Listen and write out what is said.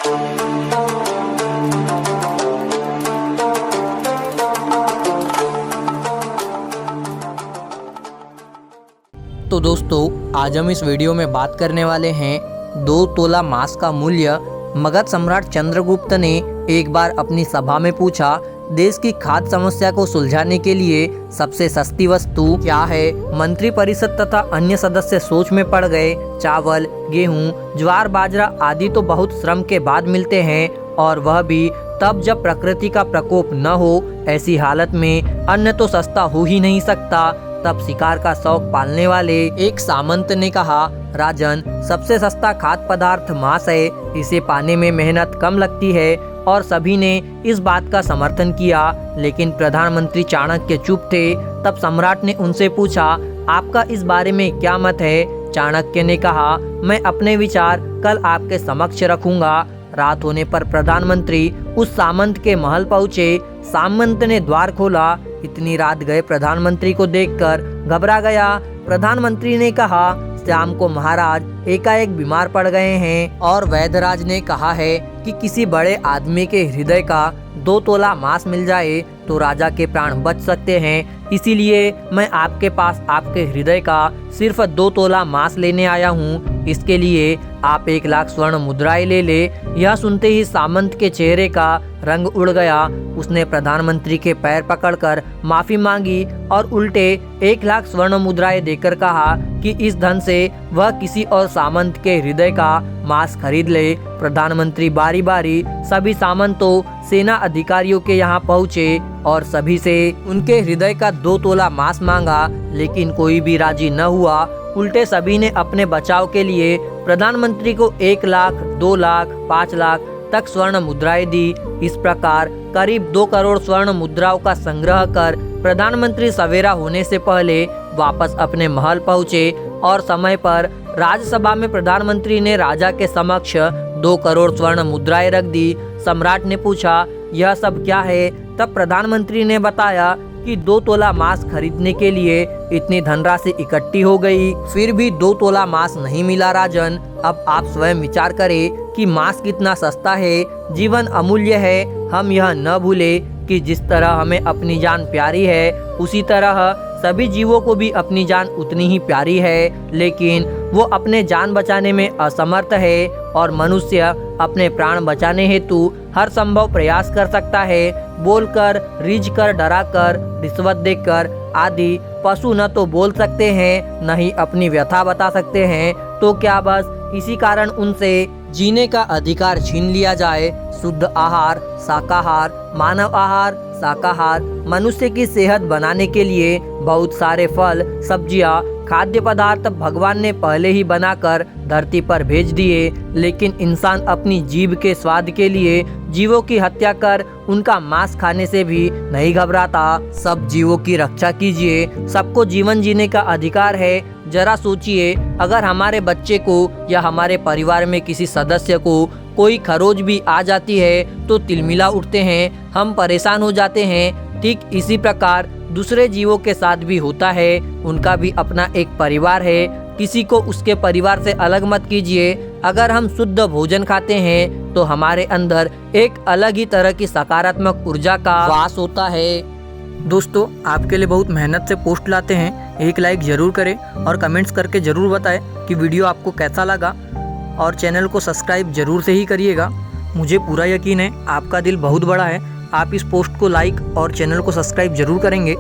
तो दोस्तों, आज हम इस वीडियो में बात करने वाले हैं 2 तोला मांस का मूल्य। मगध सम्राट चंद्रगुप्त ने एक बार अपनी सभा में पूछा, देश की खाद्य समस्या को सुलझाने के लिए सबसे सस्ती वस्तु क्या है। मंत्री परिषद तथा अन्य सदस्य सोच में पड़ गए। चावल, गेहूं, ज्वार, बाजरा आदि तो बहुत श्रम के बाद मिलते हैं, और वह भी तब जब प्रकृति का प्रकोप न हो। ऐसी हालत में अन्न तो सस्ता हो ही नहीं सकता। तब शिकार का शौक पालने वाले एक सामंत ने कहा, राजन, सबसे सस्ता खाद्य पदार्थ मांस है। इसे पाने में मेहनत कम लगती है। और सभी ने इस बात का समर्थन किया, लेकिन प्रधानमंत्री चाणक्य चुप थे। तब सम्राट ने उनसे पूछा, आपका इस बारे में क्या मत है। चाणक्य ने कहा, मैं अपने विचार कल आपके समक्ष रखूंगा। रात होने पर प्रधानमंत्री उस सामंत के महल पहुँचे। सामंत ने द्वार खोला। इतनी रात गए प्रधानमंत्री को देखकर घबरा गया। प्रधानमंत्री ने कहा, शाम को महाराज एकाएक बीमार पड़ गए हैं, और वैद्यराज ने कहा है कि किसी बड़े आदमी के हृदय का 2 तोला मांस मिल जाए तो राजा के प्राण बच सकते हैं। इसीलिए मैं आपके पास आपके हृदय का सिर्फ 2 तोला मांस लेने आया हूँ। इसके लिए आप 1 लाख स्वर्ण मुद्राएं ले ले। यह सुनते ही सामंत के चेहरे का रंग उड़ गया। उसने प्रधानमंत्री के पैर पकड़कर माफी मांगी और उल्टे 1 लाख स्वर्ण मुद्राएं देकर कहा कि इस धन से वह किसी और सामंत के हृदय का मांस खरीद ले। प्रधानमंत्री बारी बारी सभी सामंतों, सेना अधिकारियों के यहाँ पहुँचे और सभी से उनके हृदय का 2 तोला मांस मांगा, लेकिन कोई भी राजी न हुआ। उल्टे सभी ने अपने बचाव के लिए प्रधानमंत्री को 1 लाख, 2 लाख, 5 लाख तक स्वर्ण मुद्राएं दी। इस प्रकार करीब 2 करोड़ स्वर्ण मुद्राओं का संग्रह कर प्रधानमंत्री सवेरा होने से पहले वापस अपने महल पहुँचे, और समय पर राज्यसभा में प्रधानमंत्री ने राजा के समक्ष 2 करोड़ स्वर्ण मुद्राएं रख दी। सम्राट ने पूछा, यह सब क्या है। तब प्रधानमंत्री ने बताया कि 2 तोला मांस खरीदने के लिए इतनी धनराशि इकट्ठी हो गई, फिर भी 2 तोला मांस नहीं मिला। राजन, अब आप स्वयं विचार करें कि मांस कितना सस्ता है। जीवन अमूल्य है। हम यह न भूले कि जिस तरह हमें अपनी जान प्यारी है, उसी तरह सभी जीवों को भी अपनी जान उतनी ही प्यारी है, लेकिन वो अपने जान बचाने में असमर्थ है। और मनुष्य अपने प्राण बचाने हेतु हर संभव प्रयास कर सकता है। बोलकर, रीझकर, डराकर, रिश्वत देकर आदि। पशु न तो बोल सकते हैं, न ही अपनी व्यथा बता सकते हैं, तो क्या बस इसी कारण उनसे जीने का अधिकार छीन लिया जाए। शुद्ध आहार, शाकाहार, मानव आहार, शाकाहार, मनुष्य की सेहत बनाने के लिए बहुत सारे फल, सब्जियां, खाद्य पदार्थ भगवान ने पहले ही बनाकर धरती पर भेज दिए, लेकिन इंसान अपनी जीभ के स्वाद के लिए जीवों की हत्या कर उनका मांस खाने से भी नहीं घबराता। सब जीवों की रक्षा कीजिए। सबको जीवन जीने का अधिकार है। जरा सोचिए, अगर हमारे बच्चे को या हमारे परिवार में किसी सदस्य को कोई खरोच भी आ जाती है तो तिलमिला उठते हैं, हम परेशान हो जाते हैं। ठीक इसी प्रकार दूसरे जीवों के साथ भी होता है। उनका भी अपना एक परिवार है। किसी को उसके परिवार से अलग मत कीजिए। अगर हम शुद्ध भोजन खाते हैं तो हमारे अंदर एक अलग ही तरह की सकारात्मक ऊर्जा का वास होता है। दोस्तों, आपके लिए बहुत मेहनत से पोस्ट लाते हैं। एक लाइक जरूर करें और कमेंट्स करके जरूर बताएं कि वीडियो आपको कैसा लगा, और चैनल को सब्सक्राइब जरूर से ही करिएगा। मुझे पूरा यकीन है आपका दिल बहुत बड़ा है। आप इस पोस्ट को लाइक और चैनल को सब्सक्राइब जरूर करेंगे।